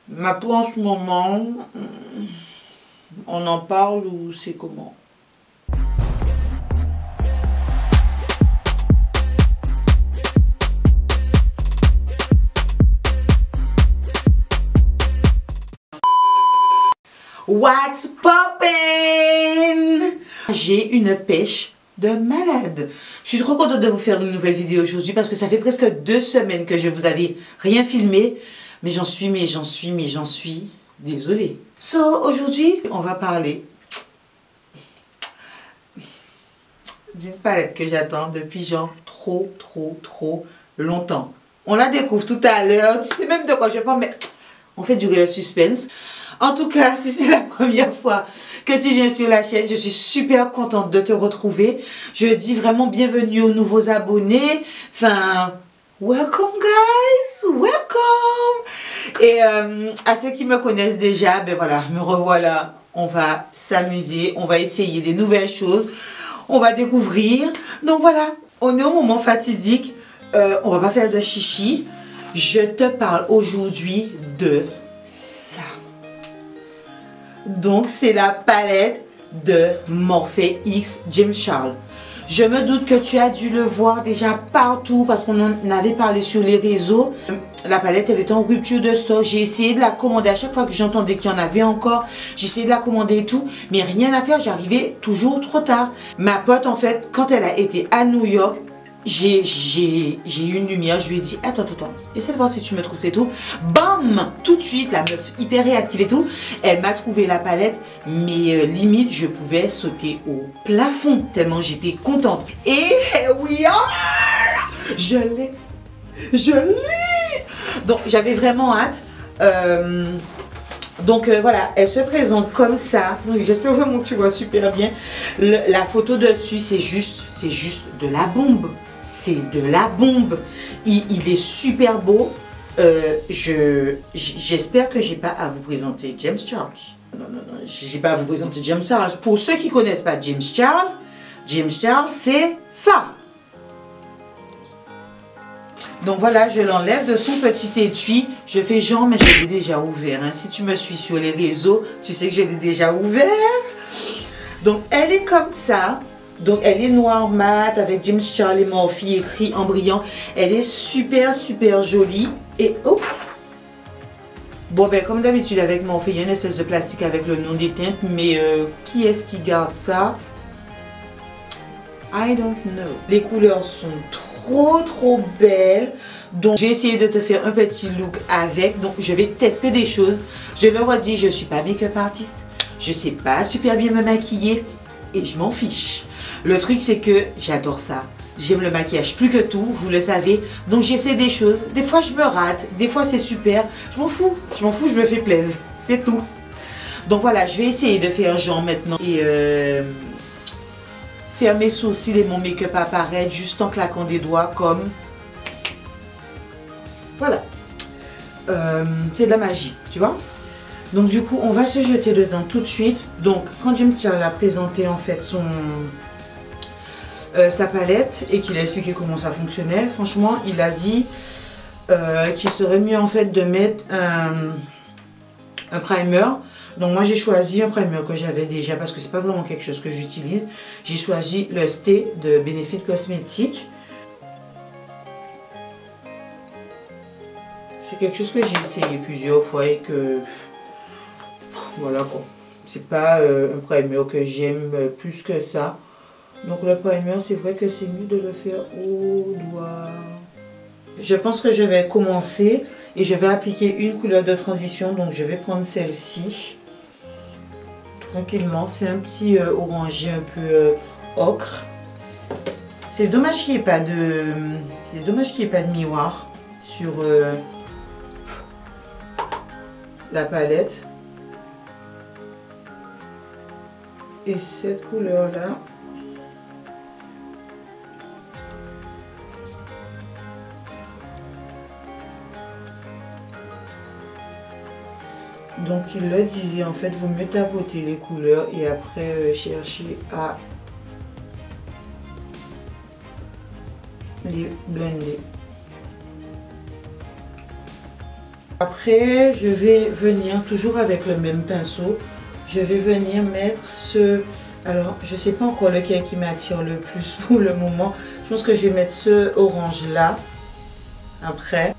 Ma peau en ce moment, on en parle ou c'est comment? What's poppin'? J'ai une pêche de malade. Je suis trop contente de vous faire une nouvelle vidéo aujourd'hui parce que ça fait presque 2 semaines que je vous avais rien filmé. Mais j'en suis désolée. So, aujourd'hui, on va parler d'une palette que j'attends depuis genre trop longtemps. On la découvre tout à l'heure. Tu sais même de quoi je parle, mais on fait durer le suspense. En tout cas, si c'est la première fois que tu viens sur la chaîne, je suis super contente de te retrouver. Je dis vraiment bienvenue aux nouveaux abonnés. Enfin, welcome guys, welcome. Et à ceux qui me connaissent déjà, ben voilà, me revoilà. On va s'amuser, on va essayer des nouvelles choses, on va découvrir. Donc voilà, on est au moment fatidique. On va pas faire de chichi. Je te parle aujourd'hui de ça. Donc c'est la palette de Morphe X James Charles. Je me doute que tu as dû le voir déjà partout parce qu'on en avait parlé sur les réseaux. La palette, elle était en rupture de stock. J'ai essayé de la commander à chaque fois que j'entendais qu'il y en avait encore. J'ai essayé de la commander et tout, mais rien à faire, j'arrivais toujours trop tard. Ma pote, en fait, quand elle a été à New York, j'ai eu une lumière, je lui ai dit attends, essaie de voir si tu me trouves, c'est tout. Bam, tout de suite, la meuf hyper réactive et tout, elle m'a trouvé la palette, mais limite je pouvais sauter au plafond tellement j'étais contente. Et oui, je l'ai. Donc j'avais vraiment hâte. Donc voilà, elle se présente comme ça. J'espère vraiment que tu vois super bien. La photo dessus, c'est juste de la bombe. C'est de la bombe. Il est super beau. J'espère que j'ai pas à vous présenter James Charles. Non, j'ai pas à vous présenter James Charles. Pour ceux qui connaissent pas James Charles, c'est ça. Donc voilà, je l'enlève de son petit étui. Je fais genre, mais je l'ai déjà ouvert. Hein. Si tu me suis sur les réseaux, tu sais que je l'ai déjà ouvert. Donc elle est comme ça. Donc elle est noire mat avec James Charles et Morphe écrit en brillant. Elle est super jolie. Et oh! Bon ben comme d'habitude avec Morphe, il y a une espèce de plastique avec le nom des teintes. Mais qui est-ce qui garde ça? I don't know. Les couleurs sont trop belle. Donc je vais essayer de te faire un petit look avec. Donc je vais tester des choses. Je le redis, je suis pas make-up artiste, je sais pas super bien me maquiller et je m'en fiche. Le truc c'est que j'adore ça. J'aime le maquillage plus que tout, vous le savez. Donc j'essaie des choses. Des fois je me rate, des fois c'est super. Je m'en fous, je me fais plaisir. C'est tout. Donc voilà, je vais essayer de faire genre maintenant et faire mes sourcils et mon make-up apparaître juste en claquant des doigts comme... Voilà. C'est de la magie, tu vois. Donc du coup, on va se jeter dedans tout de suite. Donc, quand James Charles a présenté en fait sa palette et qu'il a expliqué comment ça fonctionnait, franchement, il a dit qu'il serait mieux en fait de mettre un primer. Donc moi j'ai choisi un primer que j'avais déjà parce que c'est pas vraiment quelque chose que j'utilise. J'ai choisi le Stay de Benefit Cosmetics. C'est quelque chose que j'ai essayé plusieurs fois et que voilà quoi. C'est pas un primer que j'aime plus que ça. Donc le primer, c'est vrai que c'est mieux de le faire au doigt. Je pense que je vais commencer et je vais appliquer une couleur de transition. Donc je vais prendre celle-ci. Tranquillement, c'est un petit orangé un peu ocre. C'est dommage qu'il n'y ait pas de miroir sur la palette. Et cette couleur là, donc il le disait en fait, vous mieux tapoter les couleurs et après chercher à les blender. Après, je vais venir toujours avec le même pinceau. Je vais venir mettre ce... Alors, je ne sais pas encore lequel qui m'attire le plus pour le moment. Je pense que je vais mettre ce orange là. Après.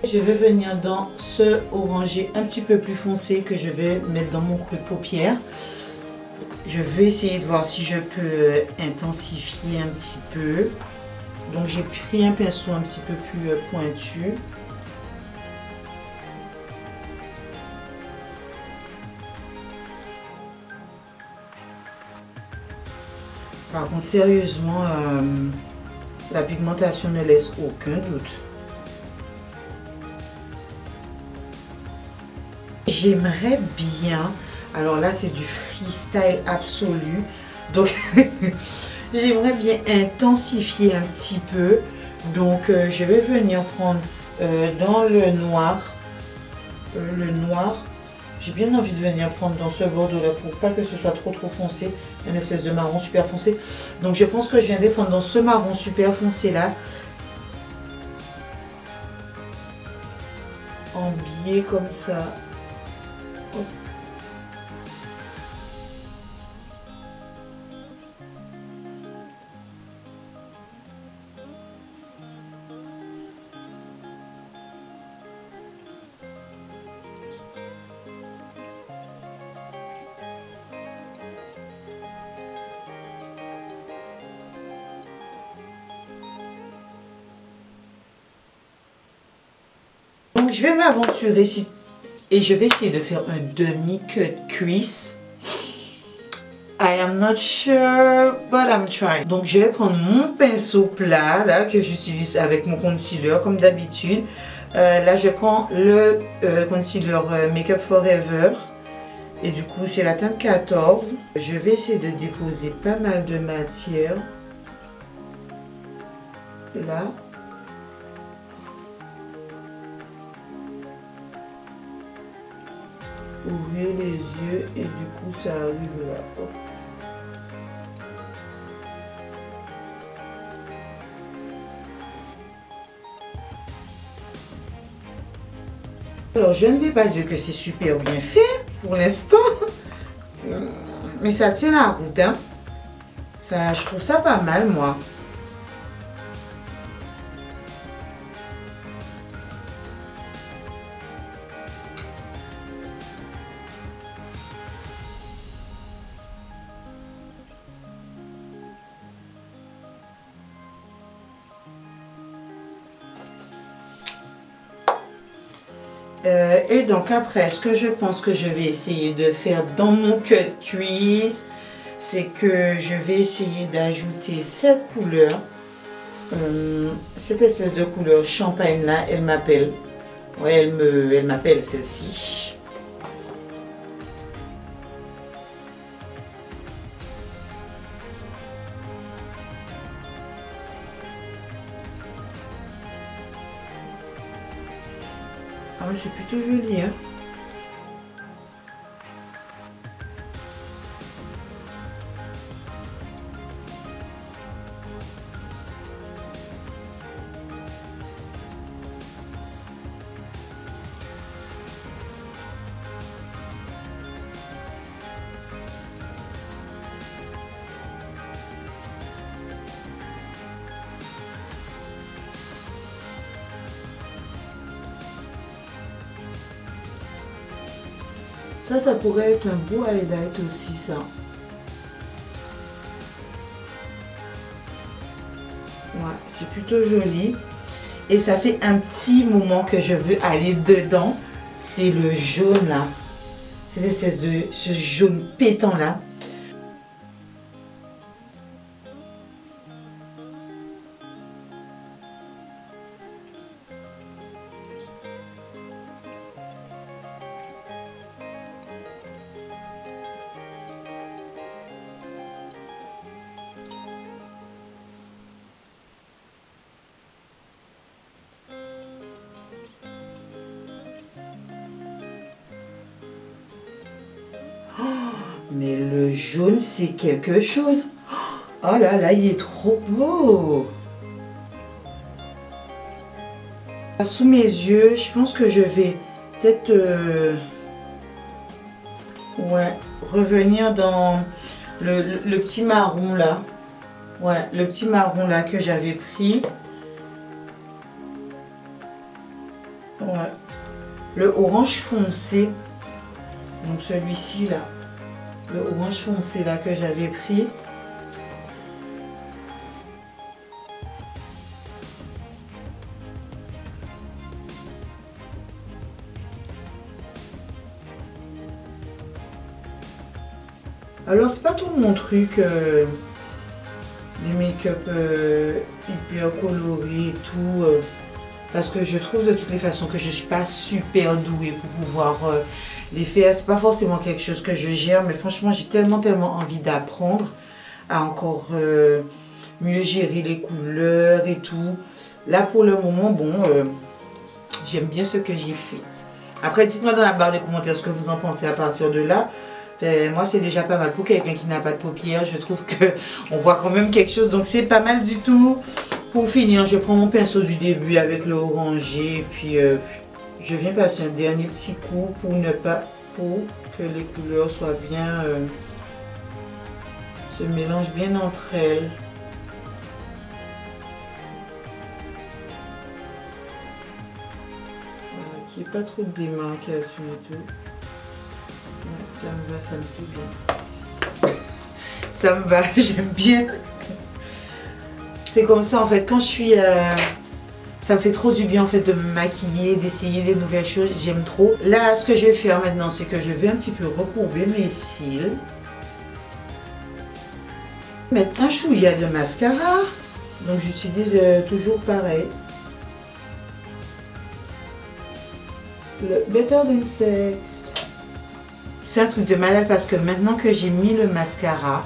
Je vais venir dans ce orangé un petit peu plus foncé que je vais mettre dans mon creux de paupière. Je vais essayer de voir si je peux intensifier un petit peu. Donc j'ai pris un pinceau un petit peu plus pointu. Par contre, sérieusement, la pigmentation ne laisse aucun doute. J'aimerais bien, alors là c'est du freestyle absolu, donc j'aimerais bien intensifier un petit peu. Donc je vais venir prendre dans le noir, j'ai bien envie de venir prendre dans ce bordeaux là pour pas que ce soit trop foncé, une espèce de marron super foncé. Donc je pense que je viendrai prendre dans ce marron super foncé là, en biais comme ça. Hop. Donc je vais m'aventurer ici et je vais essayer de faire un demi-cut crease. I am not sure, but I'm trying. Donc je vais prendre mon pinceau plat là que j'utilise avec mon concealer comme d'habitude. Là je prends le concealer Makeup Forever. Et du coup c'est la teinte 14. Je vais essayer de déposer pas mal de matière. Là. Ouvrez les yeux et du coup ça arrive là. Hop. Alors je ne vais pas dire que c'est super bien fait pour l'instant, mais ça tient la route, hein. Ça, je trouve ça pas mal moi. Et donc après, ce que je pense que je vais essayer de faire dans mon cut crease, c'est que je vais essayer d'ajouter cette couleur, cette espèce de couleur champagne là, elle m'appelle. Ouais, elle m'appelle celle-ci. Ah ouais, c'est plutôt joli, hein. Ça pourrait être un beau highlight aussi, ça. Ouais, c'est plutôt joli. Et ça fait un petit moment que je veux aller dedans. C'est le jaune là. Cette espèce de ce jaune pétant là. Mais le jaune, c'est quelque chose. Oh là là, il est trop beau. Sous mes yeux, je pense que je vais peut-être ouais, revenir dans le petit marron là. Ouais, le petit marron là que j'avais pris. Ouais. Le orange foncé. Donc celui-ci là. Le orange foncé là que j'avais pris. Alors c'est pas tout mon truc, les make-up hyper colorés et tout, parce que je trouve de toutes les façons que je suis pas super douée pour pouvoir les faire. C'est pas forcément quelque chose que je gère, mais franchement j'ai tellement envie d'apprendre à encore mieux gérer les couleurs et tout. Là pour le moment, bon, j'aime bien ce que j'ai fait. Après dites-moi dans la barre des commentaires ce que vous en pensez à partir de là. Moi c'est déjà pas mal pour quelqu'un qui n'a pas de paupières. Je trouve que on voit quand même quelque chose, donc c'est pas mal du tout. Pour finir, je prends mon pinceau du début avec le orangé, puis je viens passer un dernier petit coup pour que les couleurs soient bien se mélangent bien entre elles. Voilà, qu'il n'y ait pas trop de démarcation et tout. Ça me va, ça me plaît bien. Ça me va, j'aime bien. C'est comme ça en fait, quand je suis... ça me fait trop du bien en fait de me maquiller, d'essayer des nouvelles choses, j'aime trop. Là, ce que je vais faire maintenant, c'est que je vais un petit peu recourber mes cils. Mettre un chouïa de mascara. Donc j'utilise toujours pareil. Le Better Than Sex. C'est un truc de malade parce que maintenant que j'ai mis le mascara,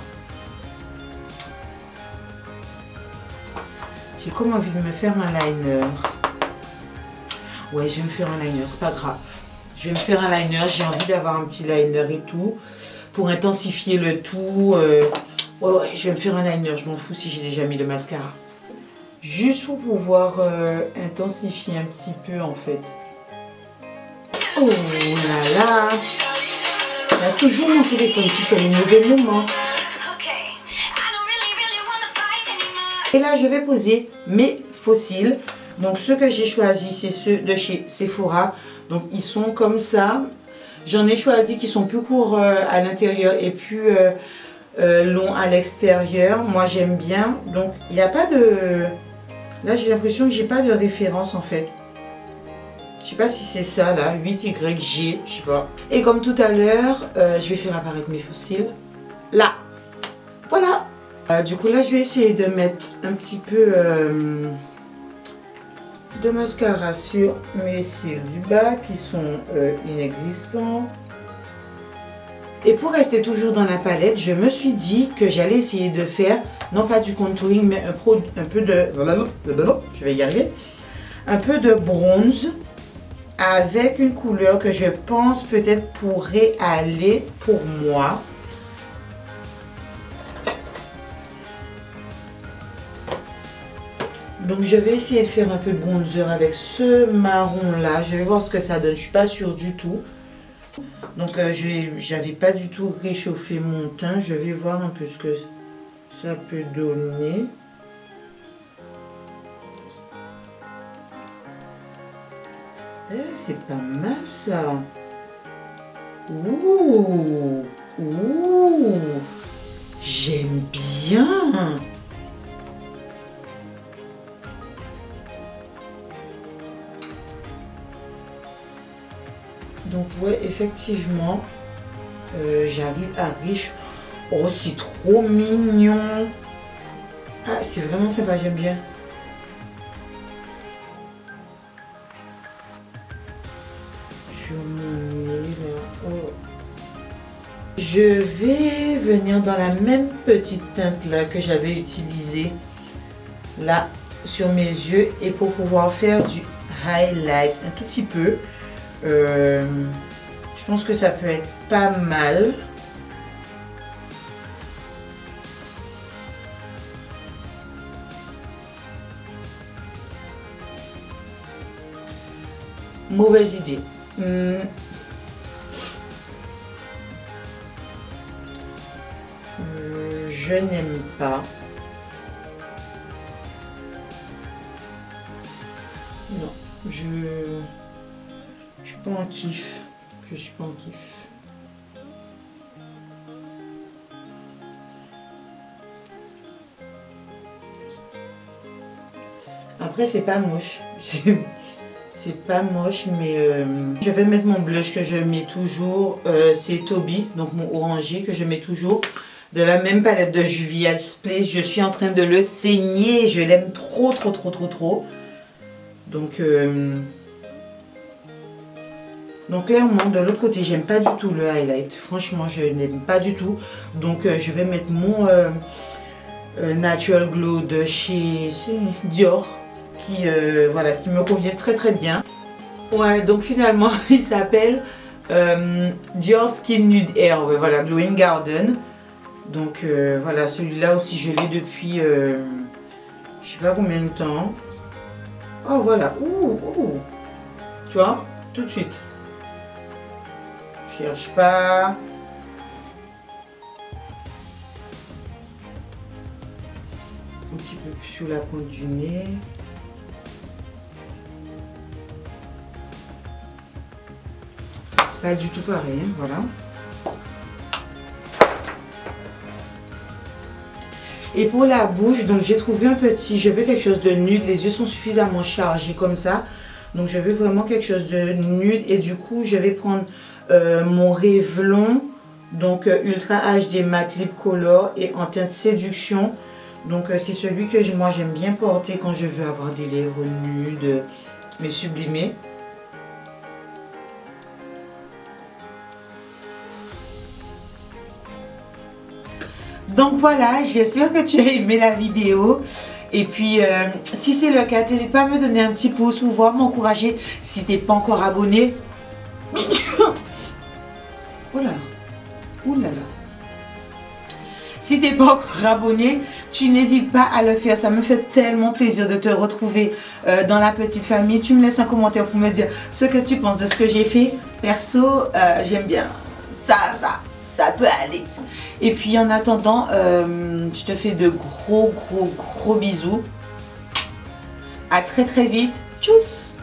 j'ai comme envie de me faire un liner. Ouais, je vais me faire un liner, c'est pas grave. Je vais me faire un liner, j'ai envie d'avoir un petit liner et tout. Pour intensifier le tout. Ouais, je vais me faire un liner, je m'en fous si j'ai déjà mis le mascara. Juste pour pouvoir intensifier un petit peu en fait. Oh là là! Il y a toujours mon téléphone qui sonne au mauvais moment. Et là, je vais poser mes faux cils. Donc, ceux que j'ai choisis, c'est ceux de chez Sephora. Donc, ils sont comme ça. J'en ai choisi qui sont plus courts à l'intérieur et plus longs à l'extérieur. Moi, j'aime bien. Donc, il n'y a pas de... Là, j'ai l'impression que j'ai pas de référence en fait. Je sais pas si c'est ça là, 8YG, je sais pas. Et comme tout à l'heure, je vais faire apparaître mes faux cils. Là. Voilà. Du coup là, je vais essayer de mettre un petit peu de mascara sur mes cils du bas qui sont inexistants. Et pour rester toujours dans la palette, je me suis dit que j'allais essayer de faire, non pas du contouring, mais un peu de... Je vais y arriver. Un peu de bronze. Avec une couleur que je pense peut-être pourrait aller pour moi. Donc je vais essayer de faire un peu de bronzer avec ce marron là. Je vais voir ce que ça donne. Je suis pas sûre du tout. Donc j'avais pas du tout réchauffé mon teint. Je vais voir un peu ce que ça peut donner. C'est pas mal ça. Ouh, ouh, j'aime bien. Donc ouais, effectivement, j'arrive à riche. Oh, c'est trop mignon. Ah, c'est vraiment sympa, j'aime bien. Je vais venir dans la même petite teinte là que j'avais utilisée là sur mes yeux et pour pouvoir faire du highlight un tout petit peu. Je pense que ça peut être pas mal. Mauvaise idée. Je n'aime pas. Non, je suis pas en kiff. Je suis pas en kiff. Après, c'est pas moche. C'est pas moche, mais je vais mettre mon blush que je mets toujours. C'est Toby, donc mon orangé que je mets toujours. De la même palette de Juvia's Place. Je suis en train de le saigner. Je l'aime trop, trop, trop, trop, trop. Donc clairement, de l'autre côté, j'aime pas du tout le highlight. Franchement, je n'aime pas du tout. Donc je vais mettre mon Natural Glow de chez Dior. Voilà, qui me convient très très bien. Ouais, donc finalement, il s'appelle Dior Skin Nude Air. Ouais, voilà, Glowing Garden. Donc voilà, celui-là aussi, je l'ai depuis je sais pas combien de temps. Oh voilà, ouh. Tu vois, tout de suite. Je cherche pas. Un petit peu plus sous la pointe du nez. C'est pas du tout pareil, hein, voilà. Et pour la bouche, donc j'ai trouvé un petit, je veux quelque chose de nude, les yeux sont suffisamment chargés comme ça. Donc je veux vraiment quelque chose de nude et du coup je vais prendre mon Revlon, donc Ultra HD Matte Lip Color et en teinte séduction. Donc c'est celui que moi j'aime bien porter quand je veux avoir des lèvres nudes mais sublimées. Donc voilà, j'espère que tu as aimé la vidéo. Et puis, si c'est le cas, n'hésite pas à me donner un petit pouce pour voir, m'encourager. Si tu n'es pas encore abonné. Oh là, ouh là là. Si tu n'es pas encore abonné, tu n'hésites pas à le faire. Ça me fait tellement plaisir de te retrouver dans la petite famille. Tu me laisses un commentaire pour me dire ce que tu penses de ce que j'ai fait. Perso, j'aime bien. Ça va, ça peut aller. Et puis en attendant, je te fais de gros bisous. À très très vite. Tchuss!